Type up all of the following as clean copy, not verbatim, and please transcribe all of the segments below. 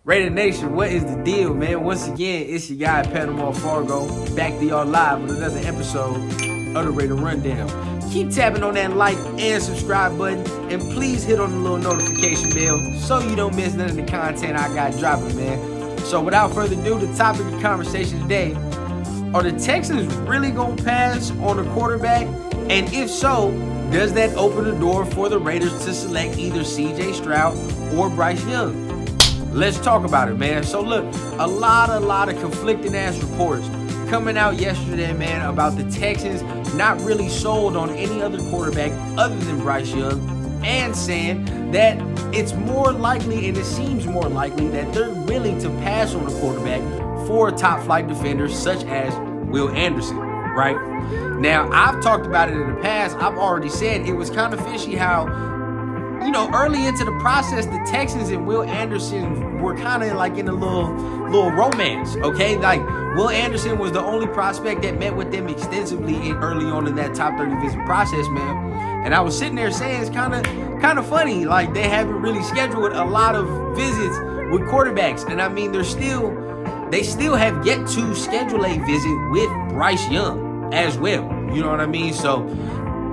Raider Nation, what is the deal, man? Once again, it's your guy, Panama Fargo, back to y'all live with another episode of the Raider Rundown. Keep tapping on that like and subscribe button, and please hit on the little notification bell so you don't miss none of the content I got dropping, man. So without further ado, the topic of conversation today, are the Texans really going to pass on a quarterback? And if so, does that open the door for the Raiders to select either C.J. Stroud or Bryce Young? Let's talk about it, man. So look, a lot of conflicting ass reports coming out yesterday, man, about the Texans not really sold on any other quarterback other than Bryce Young, and saying that it's more likely, and it seems more likely, that they're willing to pass on a quarterback for a top flight defender such as Will Anderson, right? Now, I've talked about it in the past. I've already said it was kind of fishy how, early into the process, the Texans and Will Anderson were kind of like in a little romance, okay? Like, Will Anderson was the only prospect that met with them extensively early on in that top 30 visit process, man. And I was sitting there saying it's kind of funny, like they haven't really scheduled a lot of visits with quarterbacks. And I mean, they still have yet to schedule a visit with Bryce Young as well. You know what I mean? So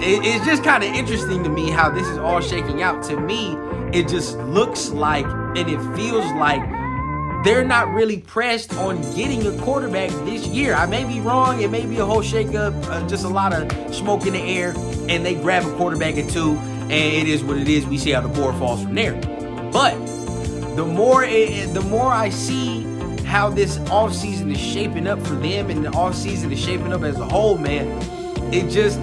it's just kind of interesting to me how this is all shaking out. To me, it just looks like, and it feels like, they're not really pressed on getting a quarterback this year. I may be wrong. It may be a whole shakeup, just a lot of smoke in the air, and they grab a quarterback at 2, and it is what it is. We see how the board falls from there. But the more I see how this offseason is shaping up for them, and the offseason is shaping up as a whole, man, it just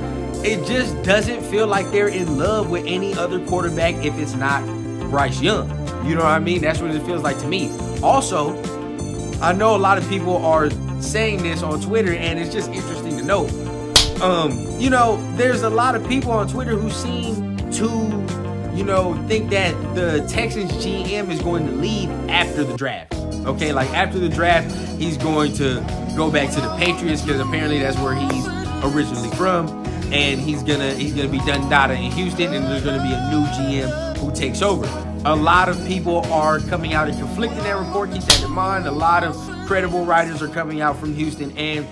doesn't feel like they're in love with any other quarterback if it's not Bryce Young. You know what I mean? That's what it feels like to me. Also, I know a lot of people are saying this on Twitter, and it's just interesting to note. There's a lot of people on Twitter who seem to, think that the Texans GM is going to leave after the draft. Okay, like after the draft, he's going to go back to the Patriots because apparently that's where he's originally from, and he's gonna be done data in Houston, and there's gonna be a new GM who takes over. A lot of people are coming out and conflicting that report. Keep that in mind. A lot of credible writers are coming out from Houston and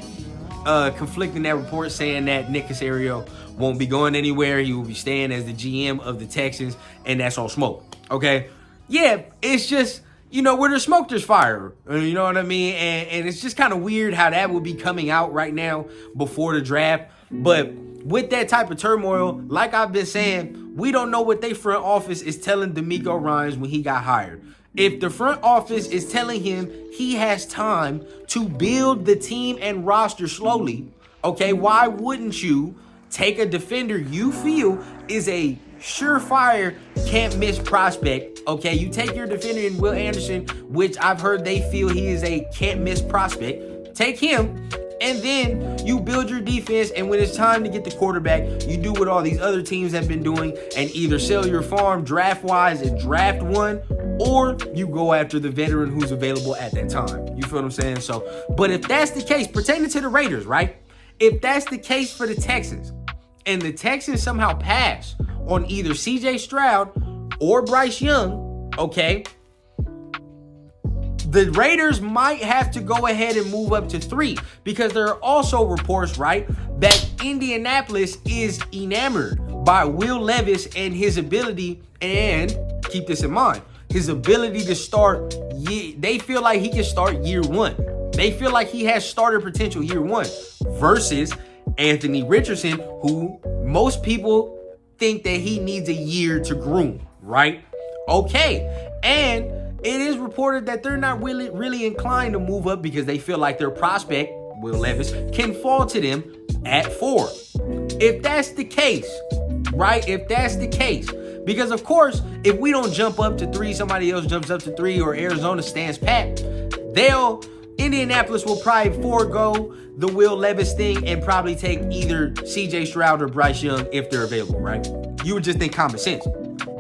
conflicting that report, saying that Nick Caserio won't be going anywhere. He will be staying as the GM of the Texans, and that's all smoke. Okay? Yeah, it's just, where there's smoke, there's fire. You know what I mean? And it's just kind of weird how that would be coming out right now before the draft. But with that type of turmoil, like I've been saying, we don't know what their front office is telling DeMeco Ryans when he got hired. If the front office is telling him he has time to build the team and roster slowly, okay, why wouldn't you take a defender you feel is a surefire can't-miss prospect, okay? You take your defender in Will Anderson, which I've heard they feel he is a can't-miss prospect. Take him, and then you build your defense, and when it's time to get the quarterback, you do what all these other teams have been doing and either sell your farm draft-wise and draft one, or you go after the veteran who's available at that time. You feel what I'm saying? So, but if that's the case, pertaining to the Raiders, right? If that's the case for the Texans, and the Texans somehow pass on either C.J. Stroud or Bryce Young, okay, the Raiders might have to go ahead and move up to 3, because there are also reports, right, that Indianapolis is enamored by Will Levis and his ability, and keep this in mind, his ability to start, they feel like he can start year 1. They feel like he has starter potential year 1 versus Anthony Richardson, who most people think that he needs a year to groom, right? Okay, and it is reported that they're not really inclined to move up because they feel like their prospect, Will Levis, can fall to them at 4. If that's the case, right? If that's the case, because of course, if we don't jump up to 3, somebody else jumps up to 3, or Arizona stands pat, Indianapolis will probably forego the Will Levis thing and probably take either C.J. Stroud or Bryce Young if they're available, right? You would just think common sense.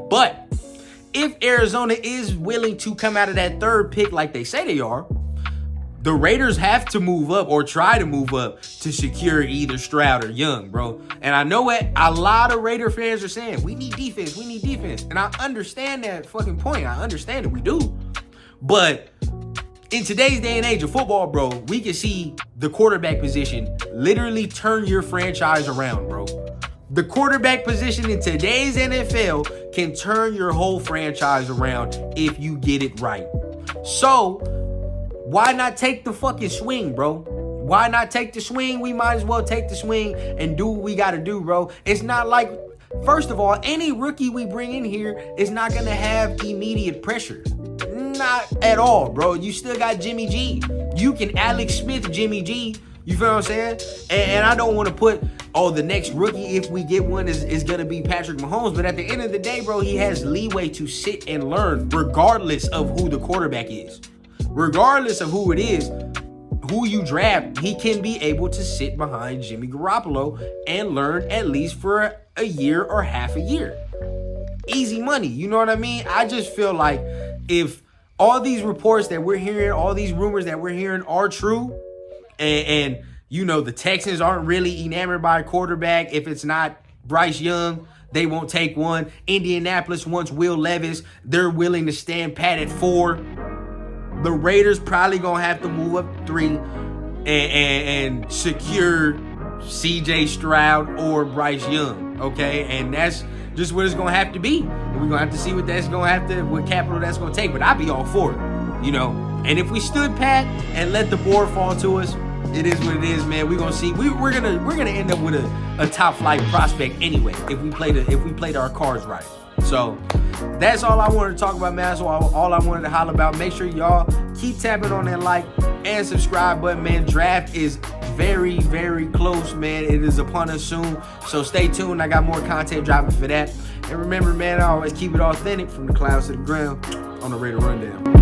But if Arizona is willing to come out of that 3rd pick like they say they are, the Raiders have to move up or try to move up to secure either Stroud or Young, bro. And I know what a lot of Raider fans are saying. We need defense. We need defense. And I understand that fucking point. I understand it. We do. But in today's day and age of football, bro, we can see the quarterback position literally turn your franchise around, bro. The quarterback position in today's NFL can turn your whole franchise around if you get it right. So, why not take the fucking swing, bro? Why not take the swing? We might as well take the swing and do what we got to do, bro. It's not like, first of all, any rookie we bring in here is not going to have immediate pressure. Not at all, bro. You still got Jimmy G. You can Alex Smith Jimmy G. You feel what I'm saying? And I don't want to put, the next rookie, if we get one, is going to be Patrick Mahomes. But at the end of the day, bro, he has leeway to sit and learn regardless of who the quarterback is. Regardless of who it is, who you draft, he can be able to sit behind Jimmy Garoppolo and learn at least for a year or half a year. Easy money. You know what I mean? I just feel like if all these reports that we're hearing, all these rumors that we're hearing are true, and you know, the Texans aren't really enamored by a quarterback. If it's not Bryce Young, they won't take one. Indianapolis wants Will Levis. They're willing to stand pat at 4. The Raiders probably going to have to move up 3 and secure CJ Stroud or Bryce Young, okay? And that's just what it's going to have to be. And we're going to have to see what that's going to have to, what capital that's going to take. But I'd be all for it, you know? And if we stood pat and let the board fall to us, it is what it is, man. We're gonna see. We're gonna end up with a top flight prospect anyway if we played our cards right. So that's all I wanted to talk about, man. That's all I wanted to holler about. Make sure y'all keep tapping on that like and subscribe button, man. Draft is very, very close, man. It is upon us soon. So stay tuned. I got more content dropping for that. And remember, man, I always keep it authentic from the clouds to the ground on the Raider Rundown.